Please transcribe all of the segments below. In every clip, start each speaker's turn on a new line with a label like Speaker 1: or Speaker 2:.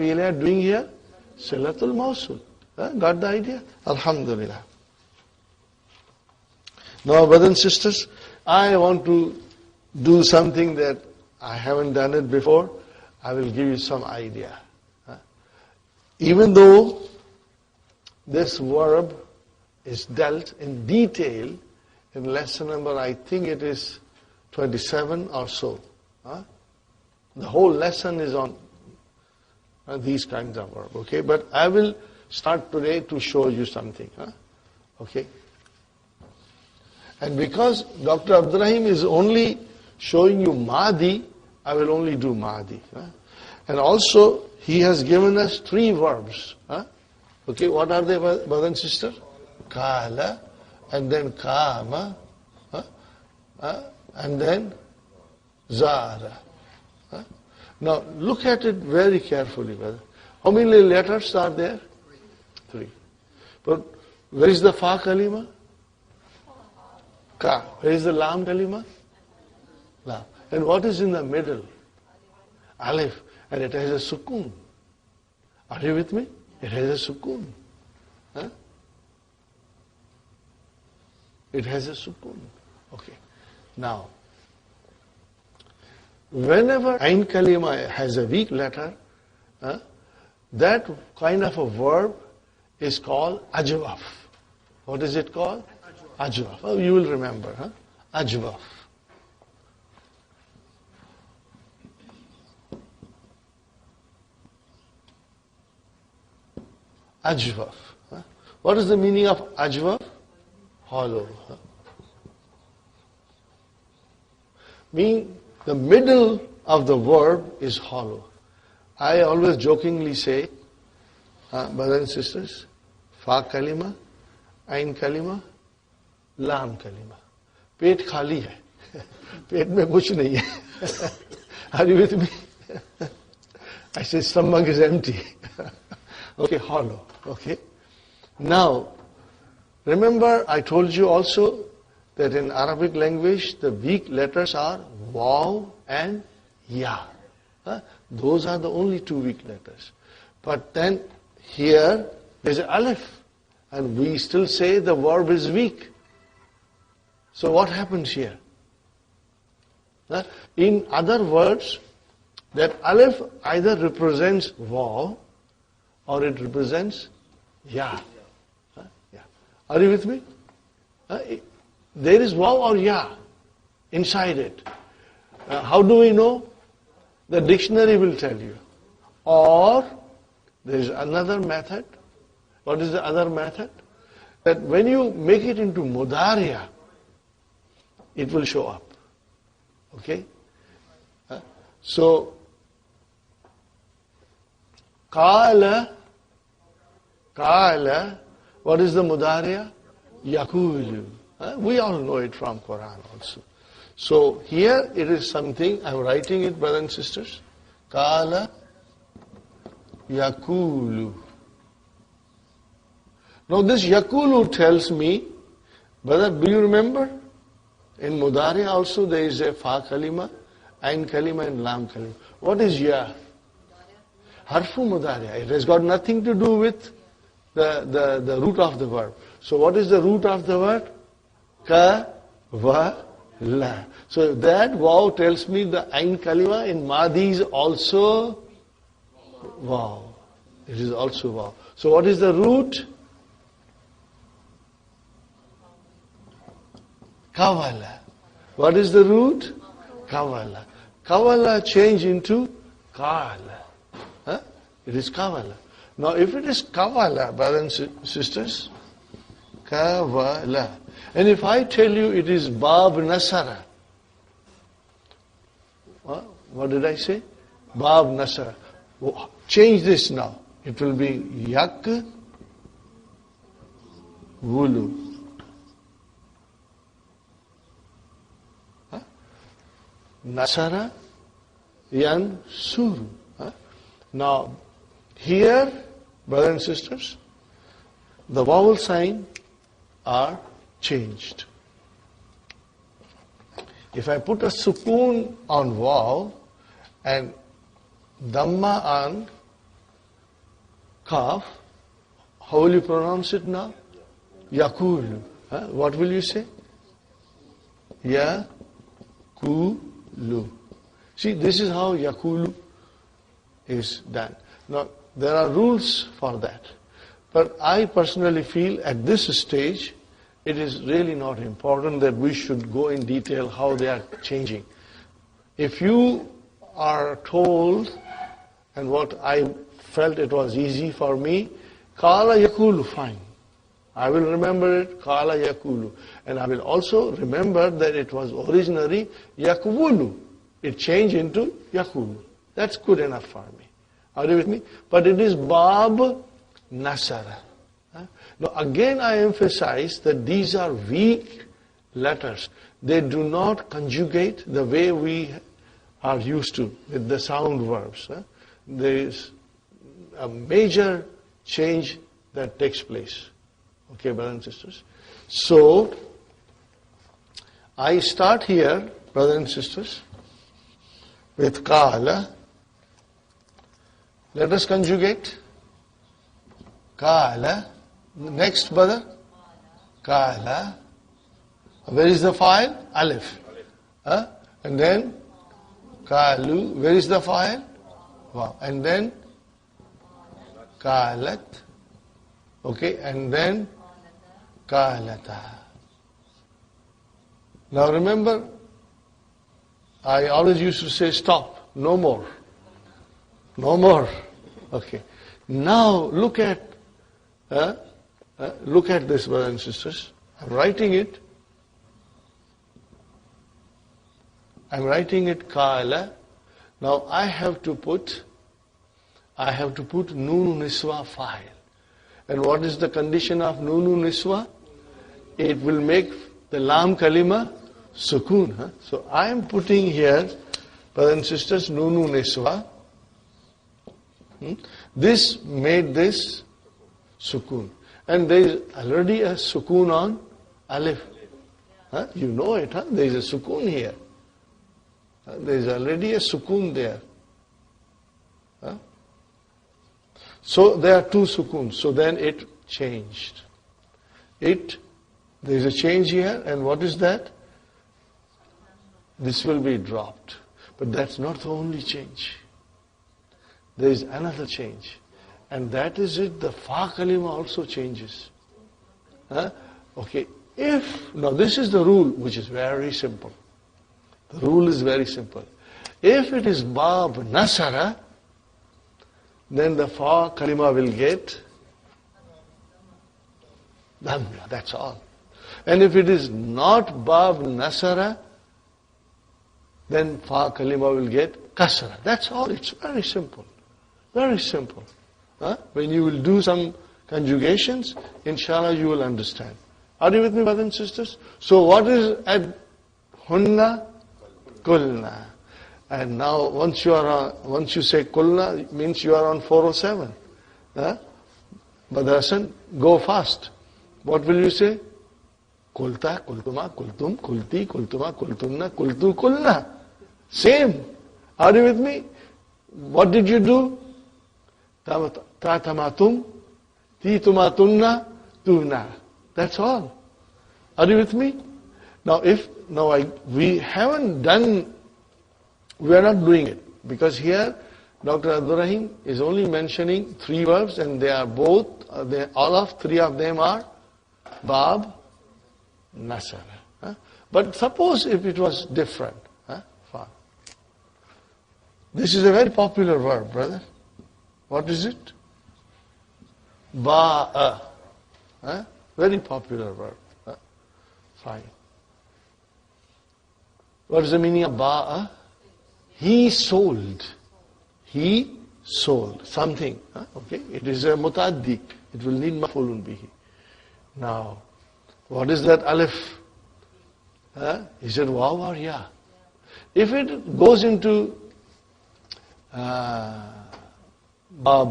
Speaker 1: fi'liya doing here? Silatul Mawsul. Got the idea? Alhamdulillah. Now, brothers and sisters, I want to do something that I haven't done it before. I will give you some idea. Even though this verb is dealt in detail in lesson number, I think it is 27 or so. The whole lesson is on these kinds of verbs. Okay, but I will start today to show you something. Okay. And because Dr. Abdurrahim is only showing you Mahdi, I will only do Mahdi. And also, he has given us 3 verbs. Okay, what are they, brother and sister? Kala, and then Kama, and then Zara. Now, look at it very carefully, brother. How many letters are there? 3. But where is the Fa Kalima? Ka. Where is the Lam Kalima? Lam. And what is in the middle? Alif. And it has a sukoon. Are you with me? It has a sukoon. It has a sukoon. Okay. Now, whenever Ain Kalima has a weak letter, that kind of a verb is called ajwaf. What is it called? Ajwaf. Oh, you will remember, Ajwaf. Ajwaf. What is the meaning of ajwaf? Hollow. Meaning the middle of the verb is hollow. I always jokingly say, brothers and sisters, Fa Kalima, Ain Kalima, Lam Kalima. Pet khali hai. Pet mein kuch nahi hai. Are you with me? I say stomach is empty. Okay, hollow. Okay. Now, remember I told you also that in Arabic language the weak letters are waw and ya. Those are the only 2 weak letters. But then here there's an alif, and we still say the verb is weak. So what happens here? In other words, that alif either represents waw or it represents ya. Are you with me? There is waw or ya inside it. How do we know? The dictionary will tell you. Or there is another method. What is the other method? That when you make it into mudariya, it will show up. Okay? So, Kala, what is the mudariya? Yakulu. We all know it from Quran also. So here it is something, I'm writing it, brothers and sisters. Kala Yakulu. Now this Yakulu tells me, brother, do you remember? In Mudari also there is a Fa Kalima, Ain Kalima and Lam Kalima. What is Ya? Harfu Mudariya. It has got nothing to do with the root of the verb. So what is the root of the word? Ka, va, la. So that waw tells me the Ain Kalima in Mahdi is also waw. It is also waw. So what is the root? Kavala. What is the root? Kavala. Kavala change into Kala. It is Kavala. Now if it is Kavala, brothers and sisters, Kavala. And if I tell you it is Bab Nasara, what did I say? Bab Nasara. Change this now. It will be Yak Wulu. Nasara Yan Suru. Now, here, brothers and sisters, the vowel sign are changed. If I put a sukoon on waw and dhamma on Kaf. How will you pronounce it now? Yakulu. What will you say? Yakulu. See, this is how Yakulu is done. Now, there are rules for that. But I personally feel at this stage, it is really not important that we should go in detail how they are changing. If you are told, and what I felt it was easy for me, Kala Yakulu, fine. I will remember it, Kala Yakulu. And I will also remember that it was originally Yakulu. It changed into Yakulu. That's good enough for me. Are you with me? But it is Bab Nasara. Now again I emphasize that these are weak letters. They do not conjugate the way we are used to with the sound verbs. There is a major change that takes place. Okay, brothers and sisters. So, I start here, brothers and sisters, with Kala. Let us conjugate. Kala. Next, brother. Kala. Where is the file? Alif. And then Kalu. Where is the file? Wow. And then Kalat. Okay, and then Kalata. Now remember, I always used to say stop, no more. No more. Okay. Now look at this, brothers and sisters. I'm writing it. Kala. Now I have to put Nunu Niswa file. And what is the condition of Nunu Niswa? It will make the Lam Kalima Sukun. So I am putting here, brothers and sisters, Nunu Niswa. This made this Sukun. And there is already a Sukun on Alif. You know it, there is a Sukun here. There is already a Sukun there. So there are two sukuns. So then it changed. There is a change here, and what is that? This will be dropped. But that's not the only change. There is another change. And that is it, the Fa Kalima also changes. Okay, now this is the rule, which is very simple. The rule is very simple. If it is Bab Nasara, then the Fa Kalima will get Dhamma, that's all. And if it is not Bab Nasara, then Fa Kalima will get Kasra. That's all, it's very simple. Very simple. When you will do some conjugations, inshallah you will understand. Are you with me, brothers and sisters? So what is at Hunna? Kulna. And now once you say Kulna, it means you are on 407. But Hassan, go fast. What will you say? Kulta, Kultuma, Kultum, Kulti, Kultuma, Kultunna, Kultu, Kulna. Same. Are you with me? What did you do? Tatamatum, Titumatunna, Tuna. That's all. Are you with me? Now we are not doing it. Because here, Dr. Abdul Rahim is only mentioning three verbs, and they are both, all of three of them are Bab, Nasara. But suppose if it was different. Fine. This is a very popular verb, brother. What is it? Ba'a. Very popular verb. Fine. What is the meaning of Ba'a? He sold. He sold something. Okay, it is a mutaddi. It will need maf'ulun bihi. Now, what is that alif? Is it waw or ya? If it goes into Bab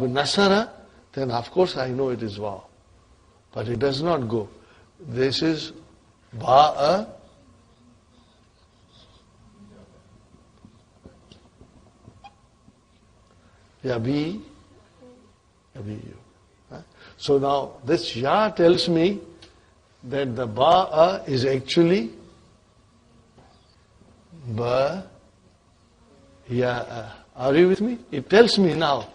Speaker 1: Nasara, then of course I know it is waw. But it does not go. This is Ba'a. Yabi. So now this ya tells me that the ba'a is actually ba ya. Are you with me? It tells me now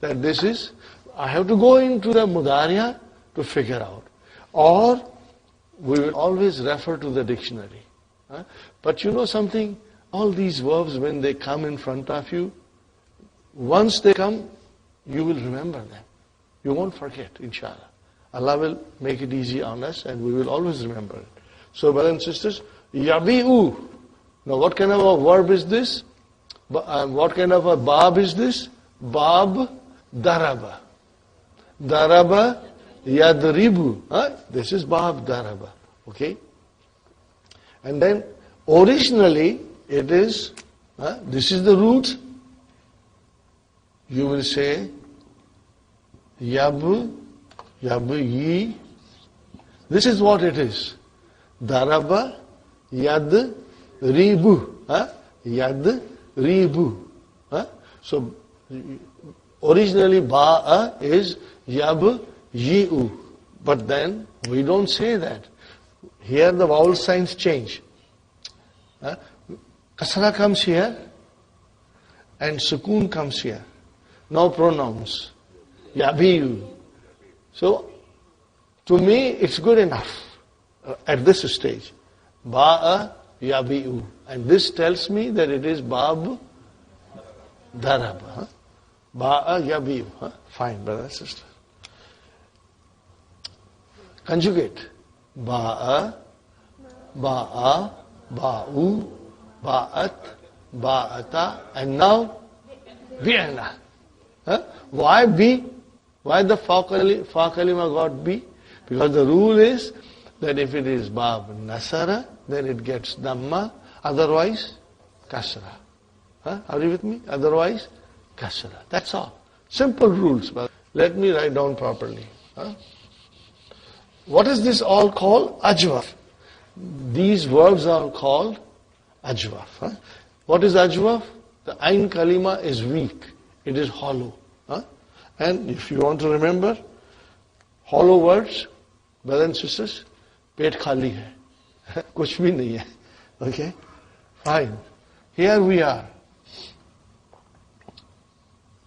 Speaker 1: that this is, I have to go into the mudariya to figure out. Or we will always refer to the dictionary. But you know something? All these verbs, when they come in front of you, once they come, you will remember them. You won't forget, inshallah. Allah will make it easy on us and we will always remember it. So, brothers and sisters, yabi'u. Now, what kind of a verb is this? What kind of a bab is this? Bab daraba. Daraba yadribu. This is bab daraba. Okay? And then, originally, it is, this is the root. You will say, yi. This is what it is. Daraba yad ribu. Yad ribu. So, originally ba'a is yab yi'u. But then, we don't say that. Here the vowel signs change. Kasra comes here and sukoon comes here. Now pronouns. Yabi'u. So, to me, it's good enough at this stage. Ba'a yabi'u. And this tells me that it is bab daraba. Ba'a yabi'u. Fine, brother and sister. Conjugate. Ba'a, ba'a, ba'u, ba'at, ba'ata, and now bi'na. Why B? Why the fa kalima got B? Because the rule is that if it is bab nasara, then it gets dhamma, otherwise kasra. Are you with me? Otherwise kasra. That's all. Simple rules. But let me write down properly. What is this all called? Ajwaf. These verbs are called ajwaf. What is ajwaf? The ain kalima is weak. It is hollow. And if you want to remember, hollow words, brothers and sisters, पेट खाली है, कुछ भी नहीं है. Okay? Fine. Here we are.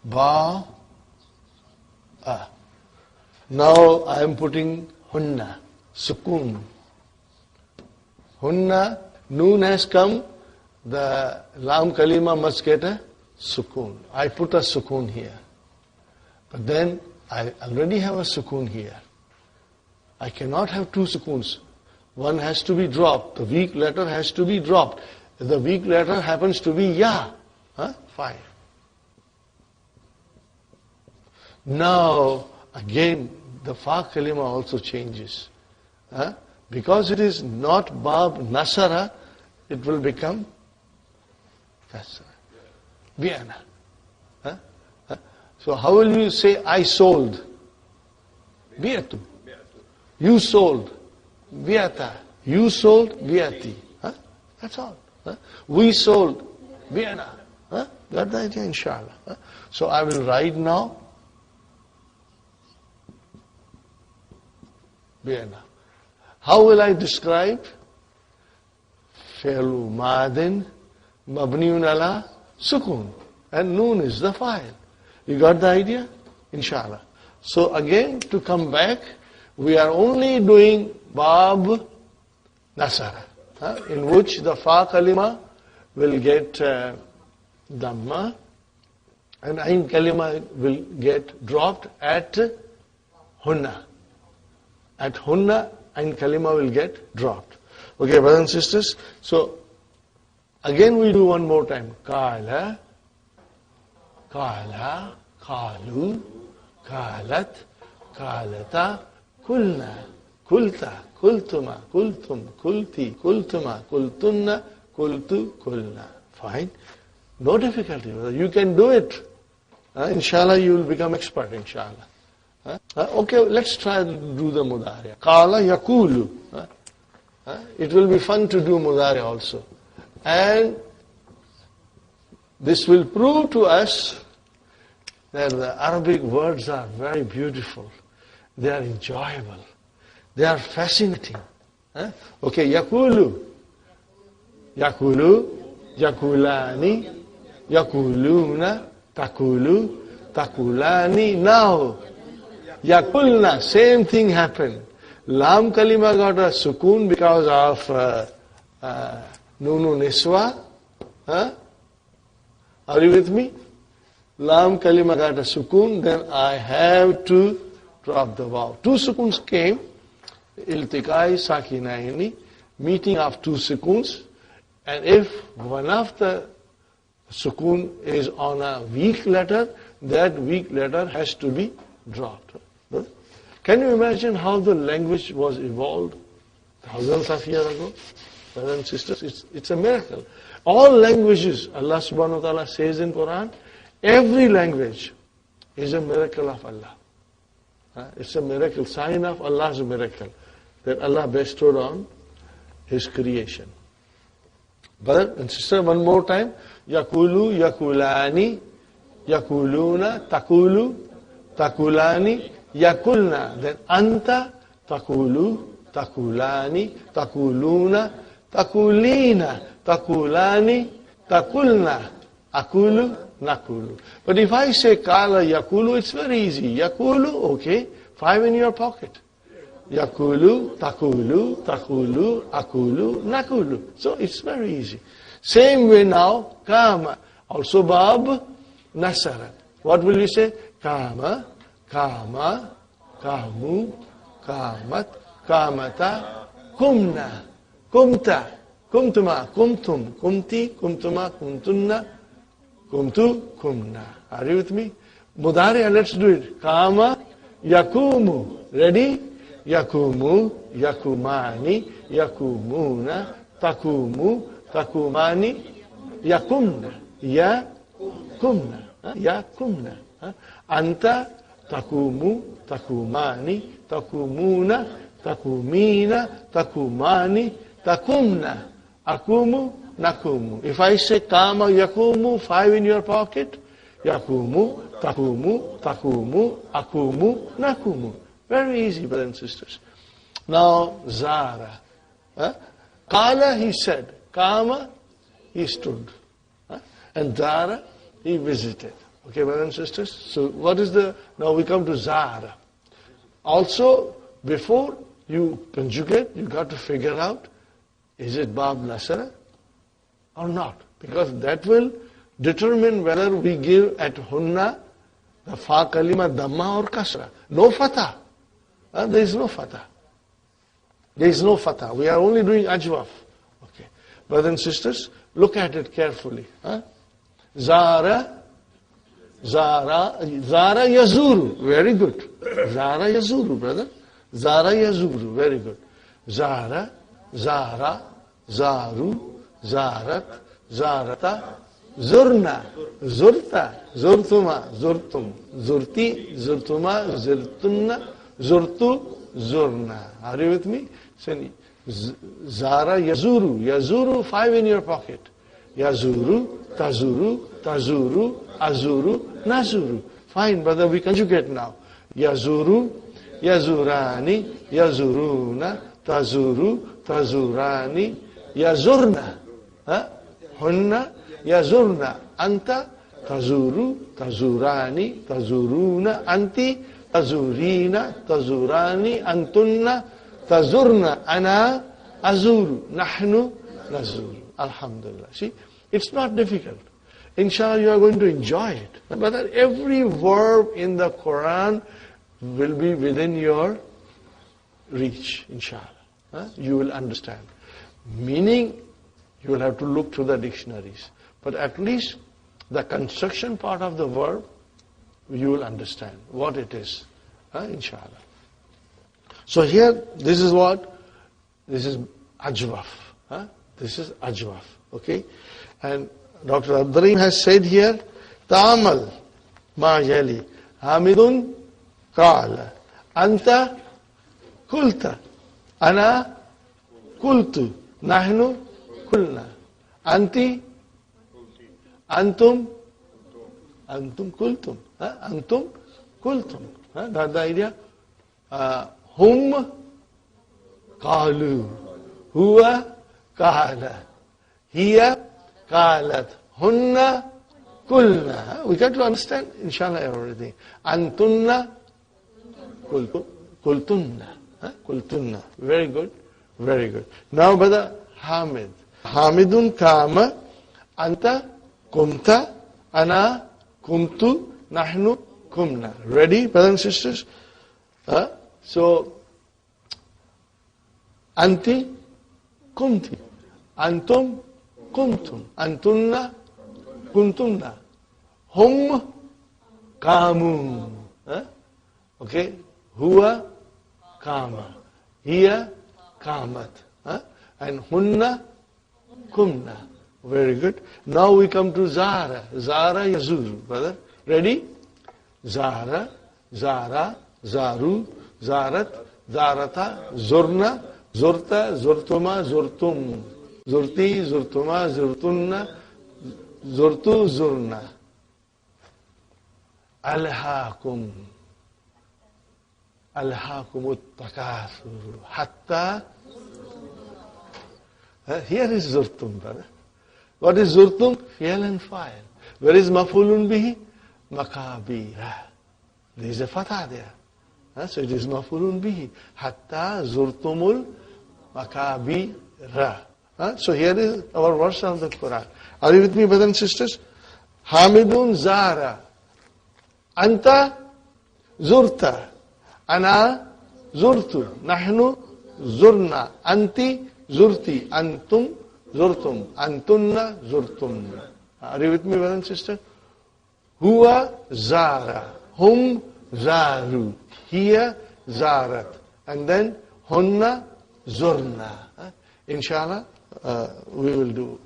Speaker 1: Ba, a. Now I am putting hunna, sukoon. Hunna, noon has come, the lam kalima must get a sukoon. I put a sukoon here. But then I already have a sukoon here. I cannot have two sukoons. One has to be dropped. The weak letter has to be dropped. The weak letter happens to be ya. Fine. Now, again, the fa kalima also changes. Because it is not bab nasara, it will become kasra. Bi'ana. So how will you say, I sold? Bi'atu. You sold. Bi'ata. You sold. Bi'ati. That's all. We sold. Bi'ana. Got the idea, inshallah. So I will write now. Bi'ana. How will I describe? Fi'lu madin mabniun ala sukun. And noon is the file. You got the idea? Inshallah. So again, to come back, we are only doing bab nasara, in which the fa kalima will get dhamma and ain kalima will get dropped at hunna. At hunna, ain kalima will get dropped. Okay, brothers and sisters. So again we do one more time. Kala, kala, kalu, kalat, kalata, kulna, kulta, kultuma, kultum, kulti, kultuma, kultunna, kultu, kulna. Fine. No difficulty. You can do it. Inshallah, you will become expert, inshallah. Okay, let's try to do the mudari. Kala yakulu. It will be fun to do mudari also. And this will prove to us that the Arabic words are very beautiful. they are enjoyable. They are fascinating. Huh? Okay, yakulu. Yakulu, yakulani, yakuluna, takulu, takulani. Now, yakulna, same thing happened. Lam kalima got a sukun because of nunu niswa. Huh? Are you with me? Lam kalima got a sukun, then I have to drop the vav. Two sukuns came, iltikai sakinaini, meeting of two sukuns, and if one of the sukun is on a weak letter, that weak letter has to be dropped. Can you imagine how the language was evolved thousands of years ago? Brothers and sisters, it's a miracle. All languages, Allah subhanahu wa ta'ala says in Quran, every language is a miracle of Allah. It's a miracle, sign of Allah's miracle that Allah bestowed on His creation. Brother and sister, one more time. Yakulu, yakulani, yakuluna, takulu, takulani, yakulna. Then anta, takulu, takulani, takuluna, takulina, takulani, takulna, akulu, nakulu. But if I say kala yakulu, it's very easy. Yakulu, okay, 5 in your pocket. Yakulu, takulu, takulu, akulu, nakulu. So it's very easy. Same way now, kama. Also bab, nasara. What will you say? Kama, kama, kamu, kamat, kamata, kumna, kumta, kumtuma, kumtum, kumti, kumtuma, kumtunna, kumtu, kumna. Are you with me? Mudariya, let's do it. Kama, yakumu. Ready? Yakumu, yakumani, yakumuna, takumu, takumani, yakumna, yakumna, yakumna. Anta, takumu, takumani, takumuna, takumina, takumani, takumna, akumu, nakumu. If I say kama, yakumu, 5 in your pocket, yakumu, takumu, takumu, akumu, nakumu. Very easy, brothers and sisters. Now, zara. Kala, he said. Kama, he stood. And zara, he visited. Okay, brothers and sisters? So, what is the... Now we come to zara. Also, before you conjugate, you got to figure out, is it bab nasara or not? Because that will determine whether we give at hunna, the fa kalima, dhamma or kasra. No fatah. There is no fatah. There is no fatah. We are only doing ajwaf. Okay. Brothers and sisters, look at it carefully. Zara, zara, zara yazuru. Very good. Zara yazuru, brother. Zara yazuru. Very good. Zara, zara, zaru, zarat, zarata, zurna, zurta, zurtuma, zurtum, zurti, zurtuma, zurtunna, zurtu, zurna. Are you with me? Zara, yazuru. Yazuru, 5 in your pocket. Yazuru, tazuru, tazuru, azuru, nazuru. Fine, brother, we conjugate now. Yazuru, yazurani, yazuruna, tazuru, tazurani, yazurna. Hunna, yazurna. Anta, tazuru, tazurani, tazuruna, anti, tazurina, tazurani, antunna, tazurna, ana, azuru, nahnu, nazuru. Alhamdulillah. See, it's not difficult. Inshallah, you are going to enjoy it. But every verb in the Quran will be within your reach, inshallah. You will understand. Meaning, you will have to look through the dictionaries. But at least the construction part of the verb, you will understand what it is, inshallah. So here, this is what? This is ajwaf. This is ajwaf, okay? And Dr. Abdurrahim has said here, ta'amal ma yali, hamidun qala, anta kulta, ana kultu, nahnu kulna, anti, antum, antum kultum, antum kultum. That's the idea. hum qalu, huwa qala, hiya qalat, hunna kulna. We got to understand, inshallah, everything. Antunna kultunna. Kultunna. Very good. Very good. Now, brother Hamid. Hamidun kama, anta kumta, ana kumtu, nahnu kumna. Ready, brothers and sisters? So, anti kumti, antum kuntum, antunna kuntunna, hum kamu. Okay, huwa kama, hiya kamat, and hunna kumna. Very good. Now we come to Zara. Zara yazuru, brother. Ready? Zara, Zara, Zaru, Zarat, Zarata, Zurna, Zurta, Zurtuma, Zurtum, Zurti, Zurtuma, Zurtunna, Zurtu, Zurna. Alhaakum. Alhaakum uttakathur. Hatta. Here is Zurtum, brother. What is Zurtum? Fi'l and fa'il. Where is maf'ulun bihi? Makabira. There is a fatha there. So it is maf'ulun bihi. Hatta zurtumul makabira. So here is our verse of the Quran. Are you with me, brothers and sisters? Hamidun zara. Anta zurta. Ana zurtu. Nahnu zurna. Anti zurti. Antum zurtum. Antunna zurtum. Are you with me, brothers and sisters? Huwa zara. Hum zaru. Hiya zarat. And then hunna zurna. Inshallah, we will do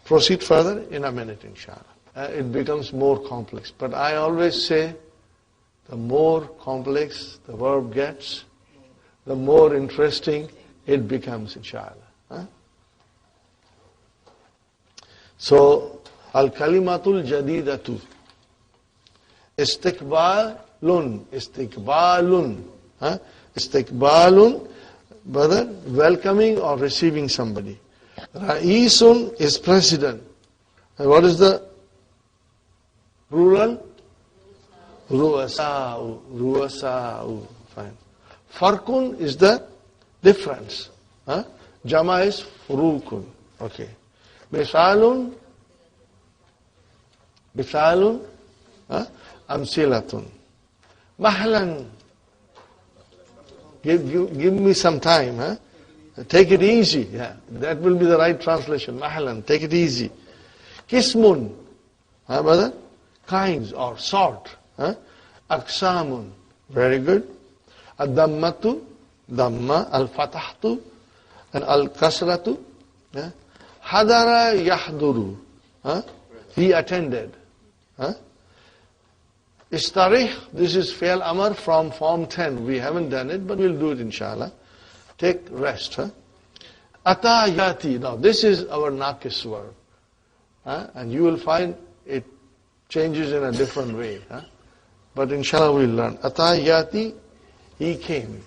Speaker 1: proceed further in a minute, inshallah. It becomes more complex. But I always say, the more complex the verb gets, the more interesting it becomes, inshallah. So, al-kalimatul jadidatu. Istiqbalun. Istiqbalun. Istiqbalun, brother, welcoming or receiving somebody. Ra'isun is president. And what is the plural? Ru'asa'u. Ru'asa'u. Fine. Farkun is the difference. Jama is furukun. Okay. Misalun. Misalun. Amsilatun. Mahlan. Give me some time. Take it easy. Yeah, that will be the right translation. Mahlan. Take it easy. Kismun. Brother? Kinds or sort. Aksamun. Very good. Ad-dammatu. Damma. Al-fatahtu. And al-kasratu. Hadara yahduru. He attended. Istarih, this is Fi'l Amr from Form 10. We haven't done it, but we'll do it inshallah. Take rest. Ata yati. Now this is our Naqis verb. And you will find it changes in a different way. But inshallah we'll learn. Ata yati, he came.